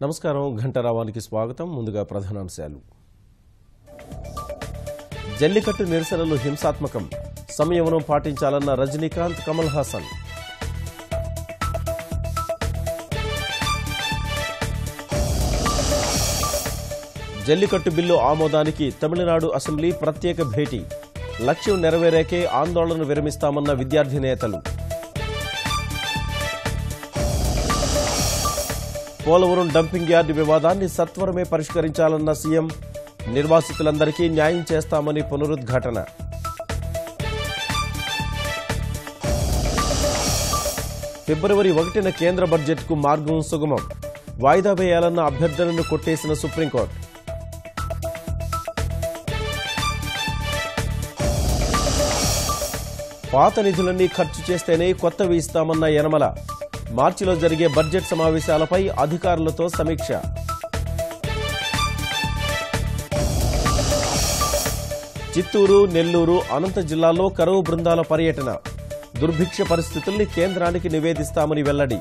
నమస్కారం ఘంటారావానికి స్వాగతం. ముందుగా ప్రధానాంశాలు. జల్లికట్టు నిరసనలు హింసాత్మకం, సంయమనం పాటించాలన్న రజనీకాంత్, కమల్ హాసన్. జల్లికట్టు బిల్లు ఆమోదానికి తమిళనాడు అసెంబ్లీ ప్రత్యేక భేటీ, లక్ష్యం నెరవేరాకే ఆందోళన విరమిస్తామన్న విద్యార్థి నేతలు. పోలవరం డంపింగ్ యార్డు వివాదాన్ని సత్వరమే పరిష్కరించాలన్న సీఎం, నిర్వాసితులందరికీ న్యాయం చేస్తామని పునరుద్ఘాటన. ఫిబ్రవరి 1న కేంద్ర బడ్జెట్కు మార్గం సుగమం, వాయిదా వేయాలన్న అభ్యర్థనను కొట్టేసిన సుప్రీంకోర్టు. పాత నిధులన్నీ ఖర్చు చేస్తేనే కొత్తవి ఇస్తామన్న యనమల, మార్చిలో జరిగే బడ్జెట్ సమావేశాలపై అధికారులతో సమీక్ష. చిత్తూరు, నెల్లూరు, అనంత జిల్లాల్లో కరువు బృందాల పర్యటన, దుర్భిక్ష పరిస్థితుల్ని కేంద్రానికి నివేదిస్తామని వెల్లడి.